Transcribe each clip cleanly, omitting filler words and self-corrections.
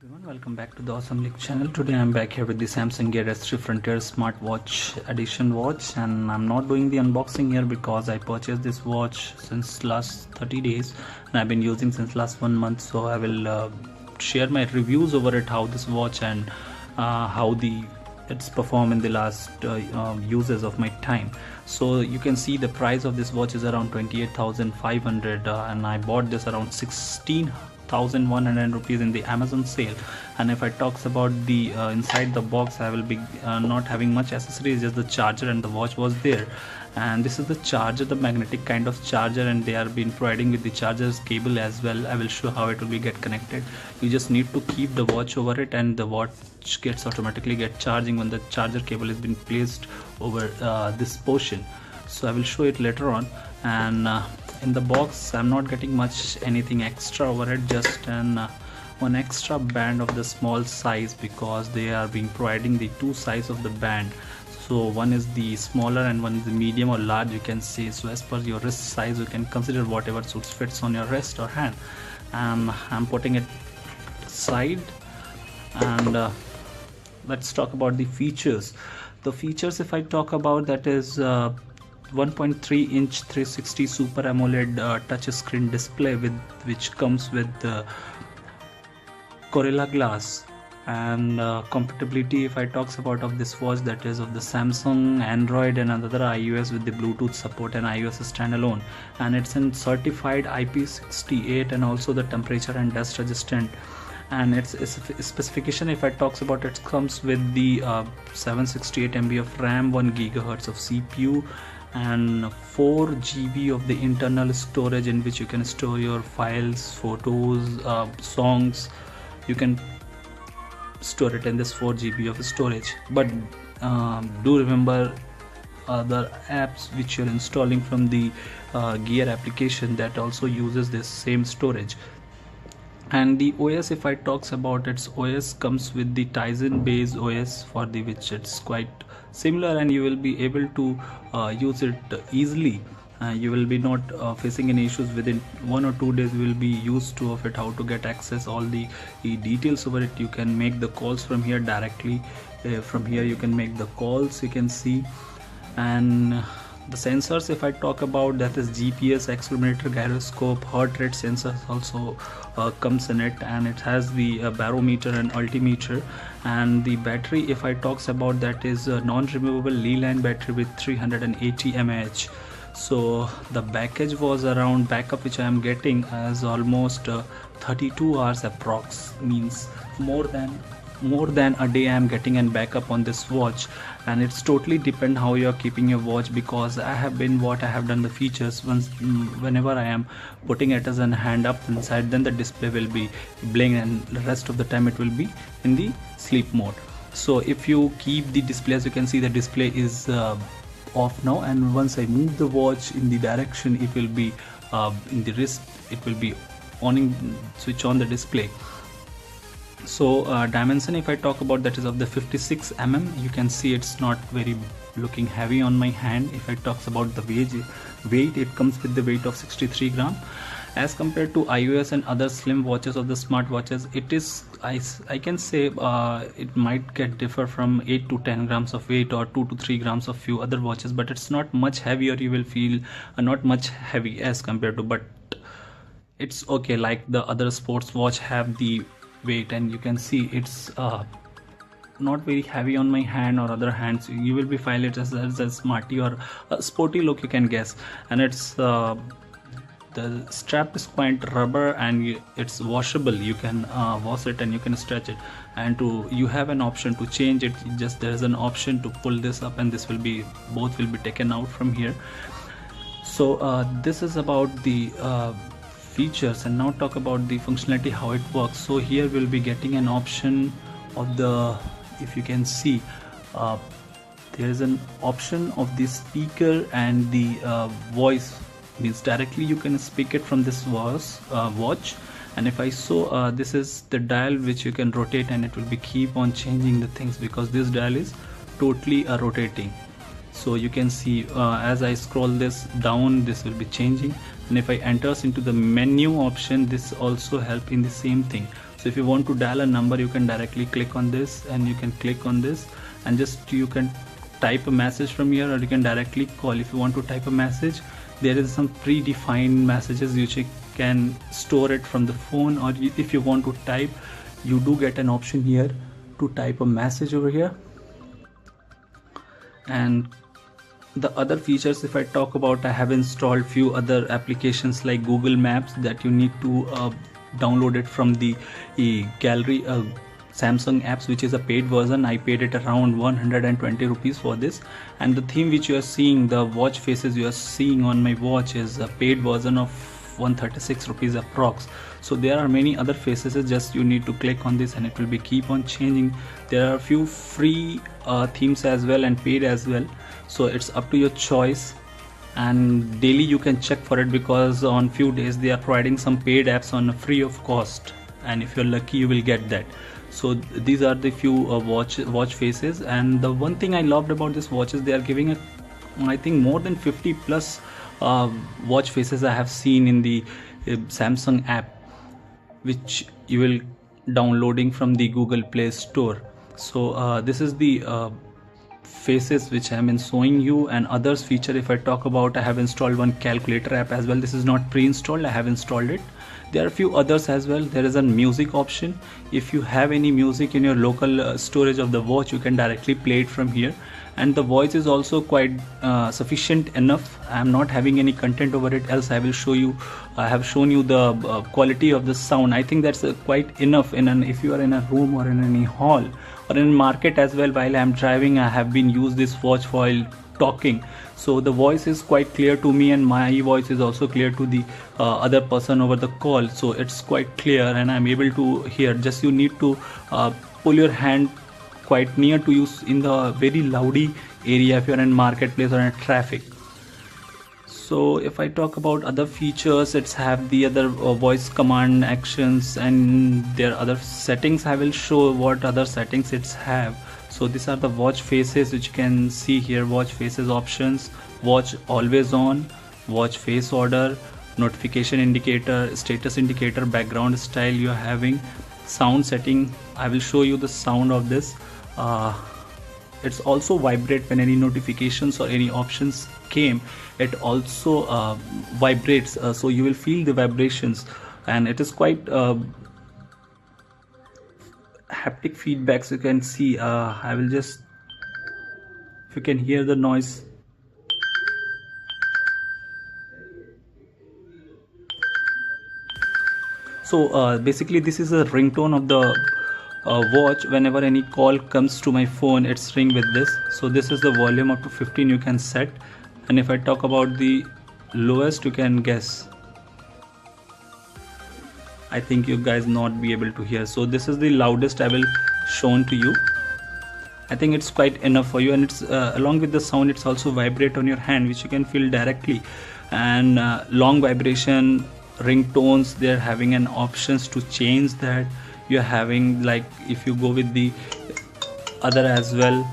Everyone, welcome back to the Awesome League channel. Today I'm back here with the Samsung Gear S3 Frontier Smartwatch Edition watch, and I'm not doing the unboxing here because I purchased this watch since last 30 days and I've been using since last 1 month. So I will share my reviews over it, how this watch and how it's performed in the last uses of my time. So you can see the price of this watch is around 28,500 and I bought this around 16,100 rupees in the Amazon sale. And if I talks about the inside the box, I will be not having much accessories, just the charger and the watch was there. And this is the charger, the magnetic kind of charger, and they are been providing with the charger's cable as well. I will show how it will be get connected. You just need to keep the watch over it and the watch gets automatically get charging when the charger cable has been placed over this portion. So I will show it later on. And in the box I'm not getting much anything extra over it, just one extra band of the small size, because they are being providing the two size of the band. So one is the smaller and one is the medium or large, you can say. So as per your wrist size, you can consider whatever suits fits on your wrist or hand. I'm putting it aside, and let's talk about the features. The features, if I talk about, that is 1.3-inch 360 Super AMOLED touch screen display which comes with Gorilla Glass. And compatibility, if I talks about of this watch, that is of the Samsung, Android and other iOS with the Bluetooth support and iOS standalone, and it's in certified IP68 and also the temperature and dust resistant. And its specification, if I talks about, it comes with the 768 MB of RAM, 1 GHz of CPU and 4 GB of the internal storage, in which you can store your files, photos, songs. You can store it in this 4 GB of storage. But do remember other apps which you're installing from the Gear application, that also uses this same storage. And the OS, if I talks about, its OS comes with the Tizen based OS, for the which it's quite similar and you will be able to use it easily. You will be not facing any issues. Within 1 or 2 days you will be used to of it, how to get access all the details over it. You can make the calls from here directly. From here you can make the calls, you can see. And the sensors, if I talk about, that is GPS, accelerometer, gyroscope, heart rate sensors also comes in it, and it has the barometer and altimeter. And the battery, if I talks about, that is a non-removable Li-line battery with 380 mAh. So the package was around, backup which I am getting as almost 32 hours approx, means more than a day I am getting an backup on this watch. And it's totally depend how you are keeping your watch, because I have done the features once. Whenever I am putting it as an hand up inside, then the display will be blinking, and the rest of the time it will be in the sleep mode. So if you keep the display, as you can see, the display is off now, and once I move the watch in the direction, it will be in the wrist, it will be switch on the display. So dimension, if I talk about, that is of the 56 mm. You can see it's not very looking heavy on my hand. If I talks about the weight, it comes with the weight of 63 gram. As compared to iOS and other slim watches of the smartwatches, it is, I can say it might get differ from 8 to 10 grams of weight, or 2 to 3 grams of few other watches, but it's not much heavier. You will feel not much heavy as compared to, but it's okay, like the other sports watch have the weight, and you can see it's not very heavy on my hand or other hands. You will be feel it as a smarty or a sporty look, you can guess. And it's the strap is quite rubber and it's washable. You can wash it and you can stretch it, and you have an option to change it. Just there is an option to pull this up, and this will be, both will be taken out from here. So this is about the features. And now talk about the functionality, how it works. So here we'll be getting an option of the, if you can see, there is an option of the speaker and the voice, means directly you can speak it from this watch. And if I saw, this is the dial which you can rotate, and it will be keep on changing the things, because this dial is totally rotating. So you can see as I scroll this down, this will be changing. And if I enters into the menu option, this also help in the same thing. So if you want to dial a number, you can directly click on this, and you can click on this, and just you can type a message from here, or you can directly call. If you want to type a message, there is some predefined messages which you can store it from the phone, or if you want to type, you do get an option here to type a message over here. And the other features, if I talk about, I have installed few other applications like Google Maps that you need to download it from the gallery Samsung apps, which is a paid version. I paid it around 120 rupees for this, and the theme which you are seeing, the watch faces you are seeing on my watch, is a paid version of 136 rupees approx. So there are many other faces, just you need to click on this and it will be keep on changing. There are a few free themes as well and paid as well, so it's up to your choice, and daily you can check for it, because on few days they are providing some paid apps on free of cost, and if you're lucky you will get that. So these are the few watch faces. And the one thing I loved about this watch is they are giving a, I think, more than 50 plus watch faces I have seen in the Samsung app, which you will downloading from the Google Play Store. So this is the faces which I have been showing you. And others feature, if I talk about, I have installed one calculator app as well. This is not pre-installed, I have installed it. There are a few others as well. There is a music option. If you have any music in your local storage of the watch, you can directly play it from here. And the voice is also quite sufficient enough. I am not having any content over it, else I will show you. I have shown you the quality of the sound. I think that's quite enough if you are in a room or in any hall or in market as well. While I am driving, I have been used this watch while talking, so the voice is quite clear to me, and my voice is also clear to the other person over the call. So it's quite clear and I'm able to hear. Just you need to pull your hand quite near to you in the very loudy area if you're in marketplace or in traffic. So if I talk about other features, it's have the other voice command actions, and there are other settings. I will show what other settings it's have. So these are the watch faces which you can see here. Watch faces options, watch always on, watch face order, notification indicator, status indicator, background style you are having, sound setting. I will show you the sound of this. It's also vibrate when any notifications or any options came. It also vibrates, so you will feel the vibrations, and it is quite haptic feedbacks. You can see I will just, if you can hear the noise, so basically this is a ringtone of the watch. Whenever any call comes to my phone, it's ring with this. So this is the volume up to 15 you can set, and if I talk about the lowest, you can guess. I think you guys not be able to hear. So this is the loudest I will shown to you. I think it's quite enough for you, and it's along with the sound, it's also vibrate on your hand, which you can feel directly. And long vibration ringtones, they're having an options to change that. You're having, like, if you go with the other as well,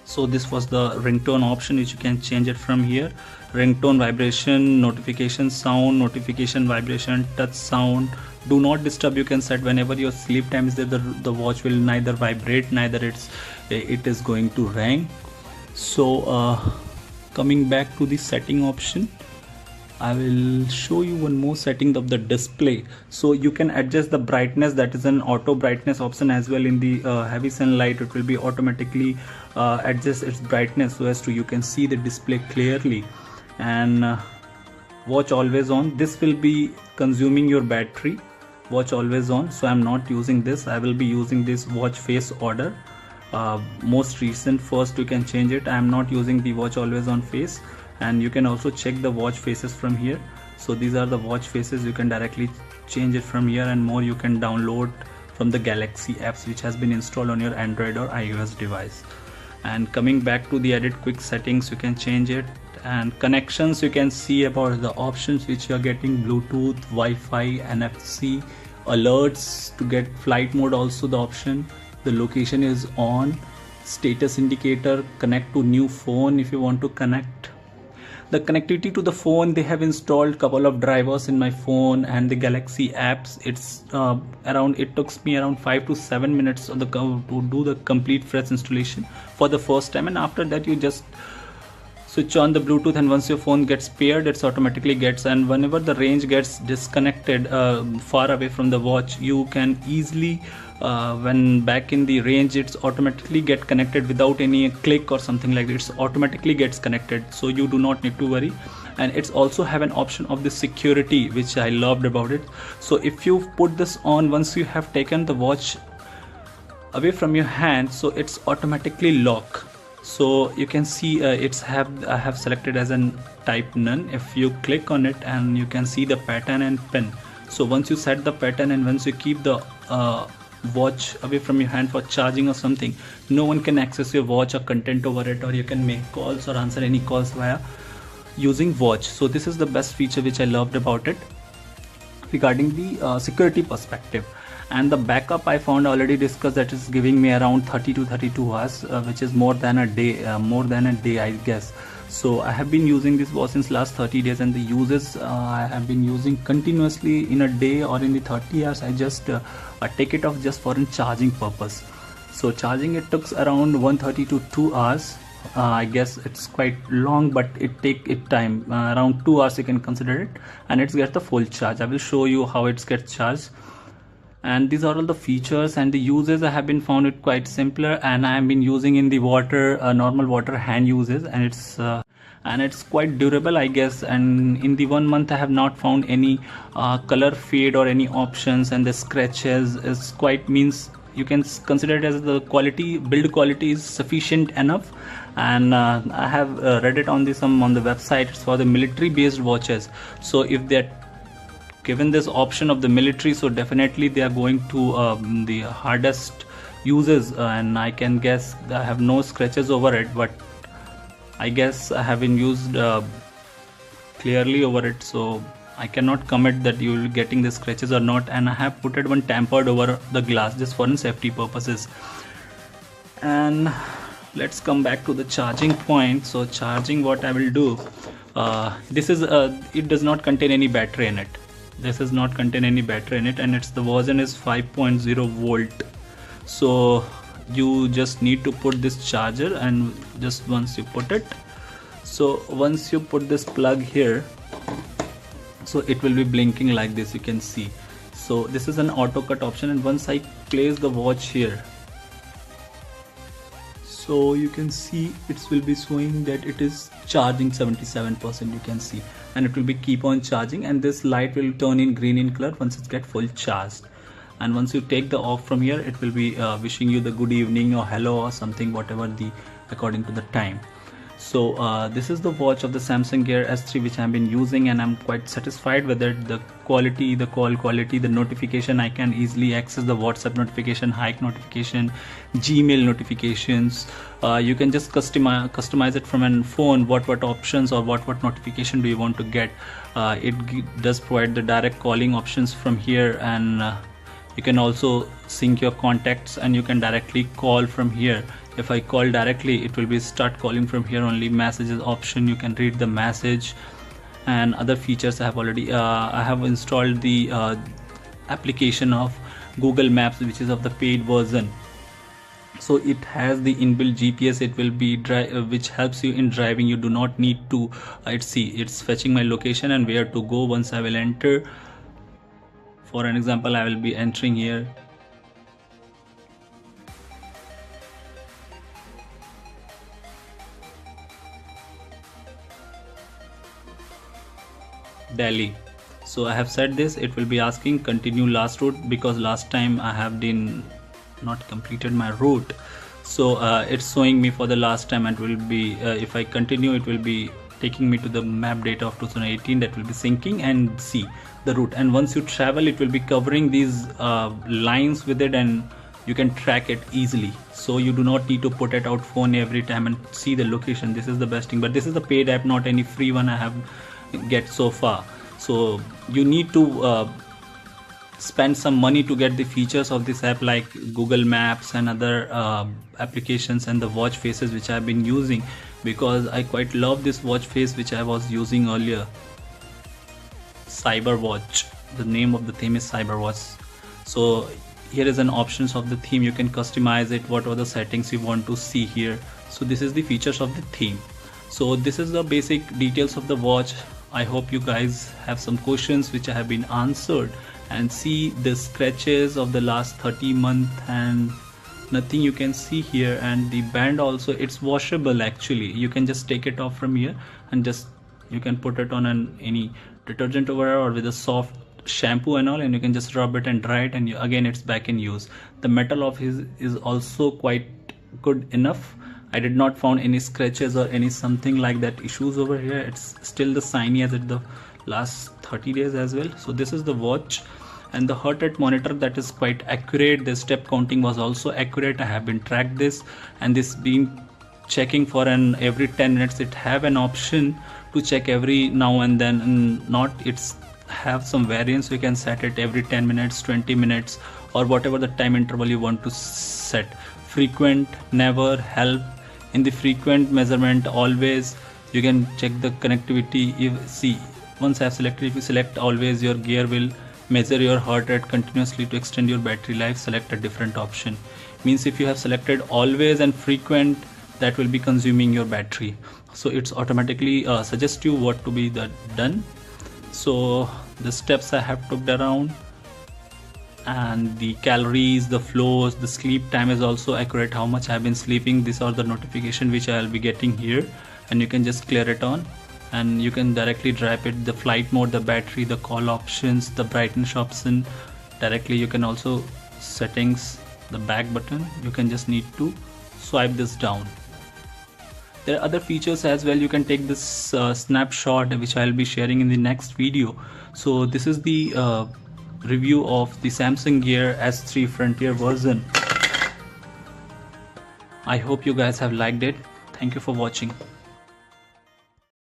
so this was the ringtone option, which you can change it from here. Ringtone, vibration, notification sound, notification vibration, touch sound, do not disturb you can set. Whenever your sleep time is there, the watch will neither vibrate, neither it is going to ring. So coming back to the setting option, I will show you one more setting of the display. So you can adjust the brightness, that is an auto brightness option as well. In the heavy sunlight, it will be automatically adjust its brightness so as to you can see the display clearly. And watch always on, this will be consuming your battery. Watch always on, so I'm not using this. I will be using this watch face order, most recent. First you can change it. I am not using the watch always on face, and you can also check the watch faces from here. So these are the watch faces, you can directly change it from here, and more you can download from the Galaxy apps which has been installed on your Android or iOS device. And coming back to the edit quick settings, you can change it. And connections, you can see about the options which you are getting: Bluetooth, Wi-Fi, NFC, alerts to get flight mode, also the option. The location is on, status indicator, connect to new phone if you want to connect. The connectivity to the phone, they have installed couple of drivers in my phone and the Galaxy apps. It's it took me around 5 to 7 minutes to do the complete fresh installation for the first time. And after that you just switch on the Bluetooth, and once your phone gets paired, it's automatically gets, and whenever the range gets disconnected far away from the watch, you can easily when back in the range, it's automatically get connected without any click or something like that. It's automatically gets connected, so you do not need to worry. And it's also have an option of the security, which I loved about it. So if you put this on, once you have taken the watch away from your hand, so it's automatically lock. So you can see I have selected as an type none. If you click on it, and you can see the pattern and pin. So once you set the pattern, and once you keep the watch away from your hand for charging or something, no one can access your watch or content over it, or you can make calls or answer any calls via using watch. So this is the best feature which I loved about it regarding the security perspective. And the backup, I found already discussed, that is giving me around 30 to 32 hours, which is more than a day, I guess. So I have been using this watch since last 30 days, and the uses I have been using continuously in a day or in the 30 hours. I just take it off just for a charging purpose. So charging it took around 130 to 2 hours. I guess it's quite long, but it take it time, around 2 hours you can consider it, and it gets the full charge. I will show you how it gets charged. And these are all the features and the uses. I have been found it quite simpler, and I have been using in the water, normal water hand uses, and it's quite durable, I guess. And in the 1 month I have not found any color fade or any options, and the scratches is quite, means you can consider it as the quality, build quality is sufficient enough. And I have read it on the website. It's for the military based watches, so if they're given this option of the military, so definitely they are going to the hardest uses, and I can guess I have no scratches over it, but I guess I have been used clearly over it, so I cannot commit that you will getting the scratches or not. And I have put it one tampered over the glass just for safety purposes. And let's come back to the charging point. So charging, what I will do, this is it does not contain any battery in it. This does not contain any battery in it, and the version is 5.0 volt. So you just need to put this charger, and just once you put it, so once you put this plug here, so it will be blinking like this, you can see. So this is an auto cut option, and once I place the watch here, so you can see it will be showing that it is charging 77%, you can see, and it will be keep on charging, and this light will turn in green in color once it get full charged. And once you take the off from here, it will be wishing you the good evening or hello or something, whatever the according to the time. So this is the watch of the Samsung Gear S3 which I have been using, and I'm quite satisfied with it. The quality, the call quality, the notification, I can easily access the WhatsApp notification, hike notification, Gmail notifications. You can just customize it from a phone, what options or what notification do you want to get. It does provide the direct calling options from here, and you can also sync your contacts, and you can directly call from here. If I call directly, it will be start calling from here only. Messages option, you can read the message, and other features I have already I have installed the application of Google Maps, which is of the paid version. So it has the inbuilt GPS. It will be which helps you in driving. You do not need to it's fetching my location and where to go. Once I will enter, for an example, I will be entering here. Delhi. So I have said this, it will be asking continue last route, because last time I have been not completed my route. So it's showing me for the last time, and will be if I continue, it will be taking me to the map data of 2018, that will be syncing and see the route. And once you travel, it will be covering these lines with it, and you can track it easily, so you do not need to put it out phone every time and see the location. This is the best thing, but this is the paid app, not any free one I have get so far. So you need to spend some money to get the features of this app, like Google Maps and other applications, and the watch faces which I've been using, because I quite love this watch face which I was using earlier. Cyberwatch, the name of the theme is Cyberwatch. So here is an options of the theme, you can customize it, what are the settings you want to see here. So this is the features of the theme. So this is the basic details of the watch. I hope you guys have some questions which I have been answered, and see the scratches of the last 30 months and nothing you can see here. And the band also, it's washable actually, you can just take it off from here and just you can put it on any detergent over here, or with a soft shampoo and all, and you can just rub it and dry it, and again it's back in use. The metal of his is also quite good enough. I did not found any scratches or any something like that issues over here. It's still the shiny as it the last 30 days as well. So this is the watch, and the heart rate monitor, that is quite accurate. The step counting was also accurate. I have been tracked this, and this been checking for an every 10 minutes. It have an option to check every now and then, and not it's have some variance. You can set it every 10 minutes, 20 minutes, or whatever the time interval you want to set. Frequent, never, help. In the frequent measurement, always you can check the connectivity. You see, once I have selected, if you select always, your gear will measure your heart rate continuously to extend your battery life. Select a different option. Means if you have selected always and frequent, that will be consuming your battery. So it's automatically suggest you what to be done. So the steps I have took around, and the calories, the flows, the sleep time is also accurate, how much I have been sleeping. These are the notification which I will be getting here, and you can just clear it on, and you can directly drive it. The flight mode, the battery, the call options, the brightness option directly. You can also settings, the back button, you can just need to swipe this down. There are other features as well. You can take this snapshot, which I'll be sharing in the next video. So this is the review of the Samsung Gear S3 Frontier version. I hope you guys have liked it. Thank you for watching.